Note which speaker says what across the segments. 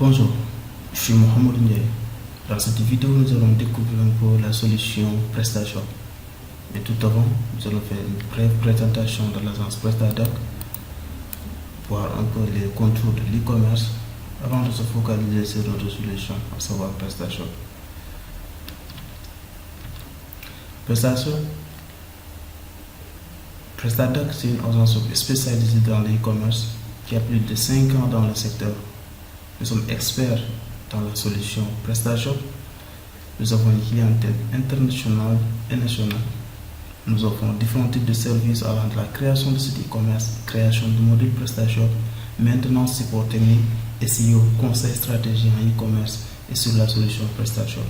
Speaker 1: Bonjour, je suis Mohamed Ndiaye. Dans cette vidéo, nous allons découvrir un peu la solution PrestaShop. Mais tout avant, nous allons faire une brève présentation de l'agence PrestaDoc, voir un peu les contours de l'e-commerce avant de se focaliser sur notre solution, à savoir PrestaShop. PrestaDoc, c'est une agence spécialisée dans l'e-commerce qui a plus de 5 ans dans le secteur. Nous sommes experts dans la solution PrestaShop. Nous avons une clientèle internationale et nationale. Nous offrons différents types de services allant de la création de sites e-commerce, création de modules PrestaShop, maintenance, support technique, SEO, conseil stratégie en e-commerce et sur la solution PrestaShop.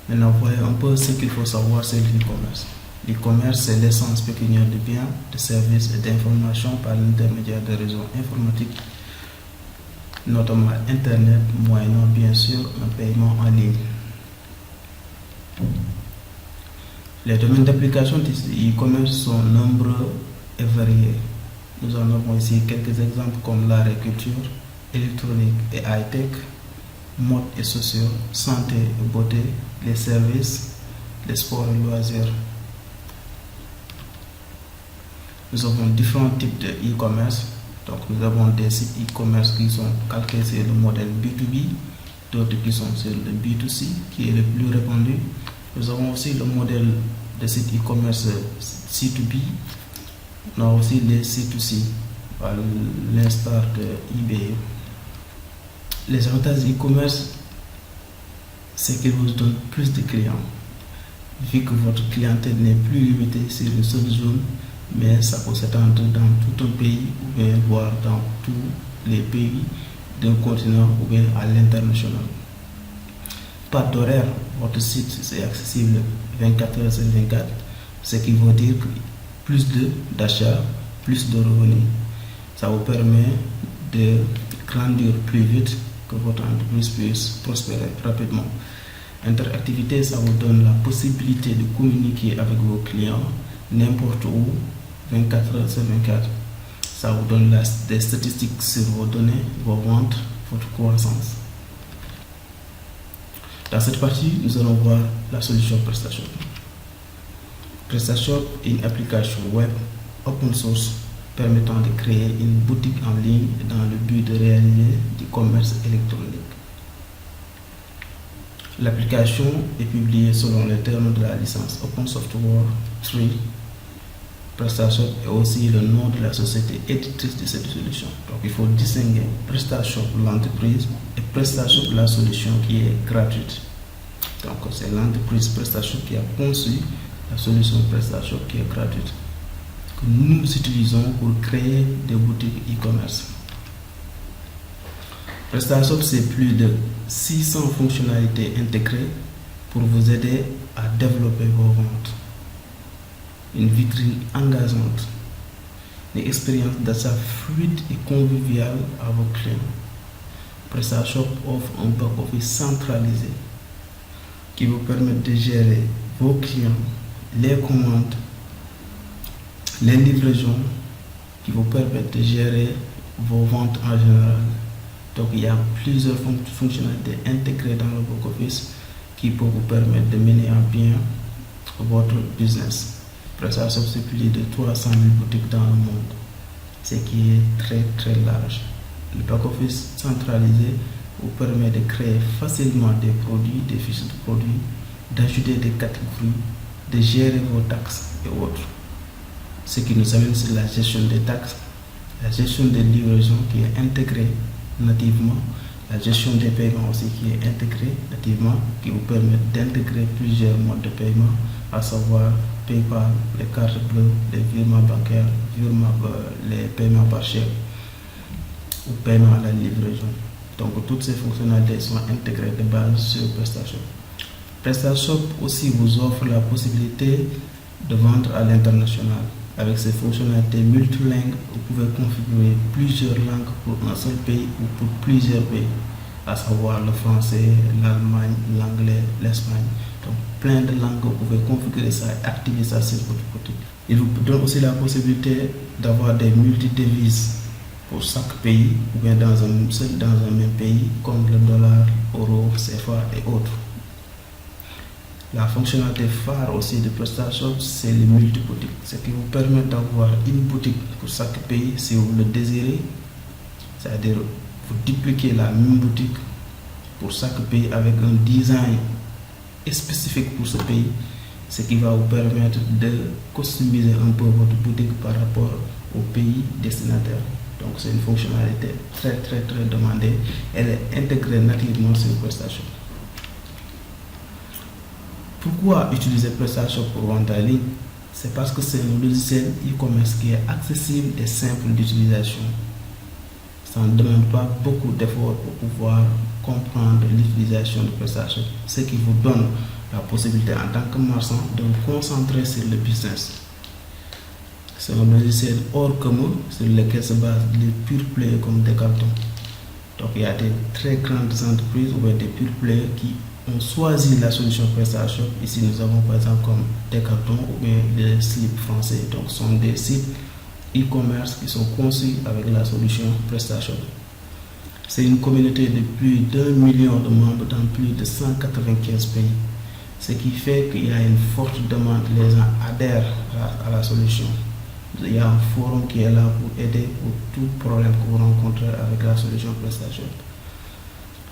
Speaker 1: Maintenant, voyons un peu ce qu'il faut savoir sur l'e-commerce. L'e-commerce, c'est l'essence pécuniaire de biens, de services et d'informations par l'intermédiaire des réseaux informatiques, notamment Internet, moyennant bien sûr un paiement en ligne. Les domaines d'application du e-commerce sont nombreux et variés. Nous en avons ici quelques exemples comme l'agriculture, électronique et high-tech, mode et sociaux, santé et beauté, les services, les sports et loisirs. Nous avons différents types de e-commerce. Donc, nous avons des sites e-commerce qui sont calqués sur le modèle B2B, d'autres qui sont sur le B2C, qui est le plus répandu. Nous avons aussi le modèle de site e-commerce C2B. On a aussi les C2C, à l'instar de eBay. Les avantages e-commerce, c'est qu'ils vous donnent plus de clients. Vu que votre clientèle n'est plus limitée sur une seule zone, mais ça peut s'étendre dans tout un pays ou bien voire dans tous les pays d'un continent ou bien à l'international. Pas d'horaire, votre site c'est accessible 24 heures sur 24, ce qui veut dire que plus d'achats, plus de revenus. Ça vous permet de grandir plus vite, que votre entreprise puisse prospérer rapidement. Interactivité, ça vous donne la possibilité de communiquer avec vos clients n'importe où, 24 heures sur 24. Ça vous donne des statistiques sur vos données, vos ventes, votre croissance. Dans cette partie, nous allons voir la solution PrestaShop. PrestaShop est une application web open source permettant de créer une boutique en ligne dans le but de réaliser du commerce électronique. L'application est publiée selon les termes de la licence Open Software 3. PrestaShop est aussi le nom de la société éditrice de cette solution. Donc il faut distinguer PrestaShop l'entreprise et PrestaShop la solution qui est gratuite. Donc c'est l'entreprise PrestaShop qui a conçu la solution PrestaShop qui est gratuite, que nous utilisons pour créer des boutiques e-commerce. PrestaShop, c'est plus de 600 fonctionnalités intégrées pour vous aider à développer vos ventes. Une vitrine engageante, une expérience d'achat fluide et conviviale à vos clients. PrestaShop offre un back-office centralisé qui vous permet de gérer vos clients, les commandes, les livraisons, qui vous permettent de gérer vos ventes en général. Donc il y a plusieurs fonctionnalités intégrées dans le back-office qui peuvent vous permettre de mener à bien votre business. PrestaShop, c'est plus de 300 000 boutiques dans le monde, ce qui est très large. Le back-office centralisé vous permet de créer facilement des produits, des fiches de produits, d'ajouter des catégories, de gérer vos taxes et autres. Ce qui nous amène sur la gestion des taxes, la gestion des livraisons qui est intégrée nativement, la gestion des paiements aussi qui est intégrée nativement, qui vous permet d'intégrer plusieurs modes de paiement, à savoir PayPal, les cartes bleues, les virements bancaires, les paiements par chèque ou paiement à la livraison. Donc toutes ces fonctionnalités sont intégrées de base sur PrestaShop. PrestaShop aussi vous offre la possibilité de vendre à l'international. Avec ces fonctionnalités multilingues, vous pouvez configurer plusieurs langues pour un seul pays ou pour plusieurs pays, à savoir le français, l'Allemagne, l'anglais, l'Espagne. Donc plein de langues, vous pouvez configurer ça et activer ça sur votre boutique. Il vous donne aussi la possibilité d'avoir des multi-devises pour chaque pays ou bien dans un même pays comme le dollar, euro, CFA et autres. La fonctionnalité phare aussi de PrestaShop, c'est les multi-boutiques, ce qui vous permet d'avoir une boutique pour chaque pays si vous le désirez, c'est-à-dire vous dupliquez la même boutique pour chaque pays avec un design spécifique pour ce pays, ce qui va vous permettre de customiser un peu votre boutique par rapport au pays destinataire. Donc c'est une fonctionnalité très demandée. Elle est intégrée nativement sur PrestaShop. Pourquoi utiliser PrestaShop pour vendre en ligne? C'est parce que c'est un logiciel e-commerce qui est accessible et simple d'utilisation. Ça ne demande pas beaucoup d'efforts pour pouvoir comprendre l'utilisation de PrestaShop, ce qui vous donne la possibilité en tant que marchand de vous concentrer sur le business. C'est un logiciel hors commun sur lequel se basent les pure players comme Decathlon. Donc il y a des très grandes entreprises ou des pure players qui ont choisi la solution PrestaShop. Ici nous avons par exemple comme Decathlon ou bien les slips français. Donc ce sont des sites e-commerce qui sont conçus avec la solution PrestaShop. C'est une communauté de plus d'1 million de membres dans plus de 195 pays. Ce qui fait qu'il y a une forte demande, les gens adhèrent à la solution. Il y a un forum qui est là pour aider pour tout problème que vous rencontrez avec la solution PrestaShop.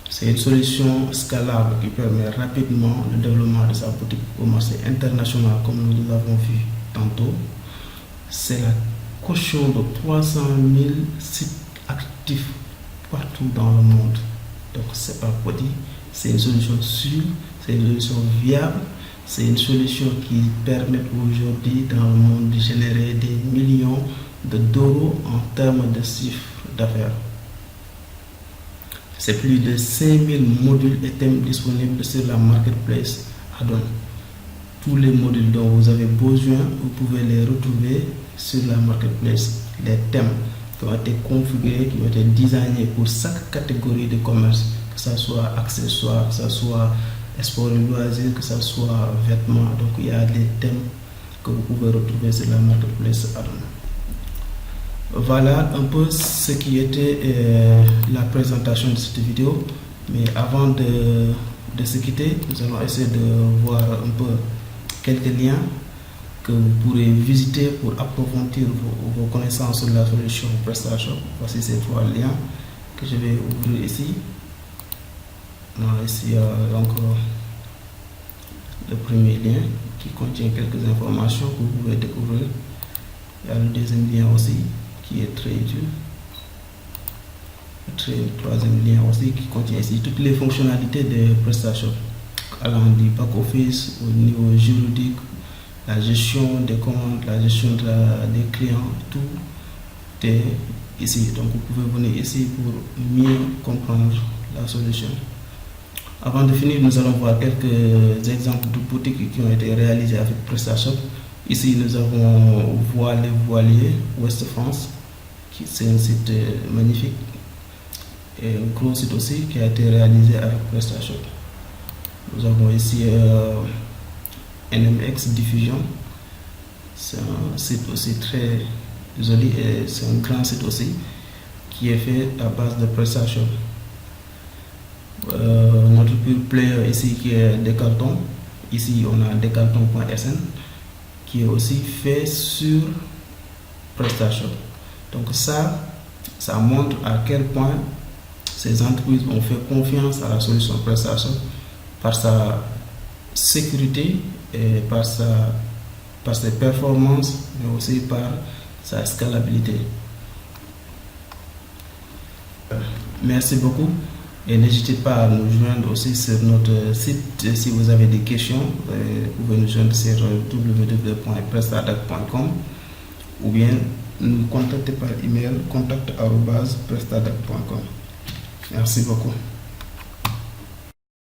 Speaker 1: C'est une solution scalable qui permet rapidement le développement de sa boutique au marché international comme nous l'avons vu tantôt. C'est la caution de 300 000 sites actifs partout dans le monde. Donc c'est pas petit, c'est une solution sûre, c'est une solution viable, c'est une solution qui permet aujourd'hui dans le monde de générer des millions d'euros en termes de chiffre d'affaires. C'est plus de 5000 modules et thèmes disponibles sur la marketplace Addon. Tous les modules dont vous avez besoin, vous pouvez les retrouver sur la marketplace. Les thèmes qui ont été configurés, qui ont été designés pour chaque catégorie de commerce, que ce soit accessoires, que ce soit sport et loisirs, que ce soit vêtements. Donc il y a des thèmes que vous pouvez retrouver sur la marketplace Addon. Voilà un peu ce qui était la présentation de cette vidéo. Mais avant de se quitter, nous allons essayer de voir un peu quelques liens que vous pourrez visiter pour approfondir vos connaissances sur la solution PrestaShop. Voici ces 3 liens que je vais ouvrir ici. Ici donc le premier lien qui contient quelques informations que vous pouvez découvrir. Il y a le deuxième lien aussi qui est très utile. Le troisième lien aussi qui contient ici toutes les fonctionnalités de PrestaShop, allant du back-office au niveau juridique, la gestion des commandes, la gestion des clients, tout est ici. Donc vous pouvez venir ici pour mieux comprendre la solution. Avant de finir, nous allons voir quelques exemples de boutiques qui ont été réalisées avec PrestaShop. Ici, nous avons Voile et Voilier Ouest France, qui c'est un site magnifique et un gros site aussi qui a été réalisé avec PrestaShop. Nous avons ici NMX Diffusion, c'est un site aussi très joli et c'est un grand site aussi qui est fait à base de PrestaShop. Notre pure player ici qui est Decathlon, ici on a Decathlon.sn qui est aussi fait sur PrestaShop. Donc ça montre à quel point ces entreprises ont fait confiance à la solution PrestaShop par sa sécurité et par ses performances, mais aussi par sa scalabilité. Merci beaucoup et n'hésitez pas à nous joindre aussi sur notre site si vous avez des questions. Vous pouvez nous joindre sur www.prestadac.com ou bien nous contacter par email contact@prestadac.com. Merci beaucoup.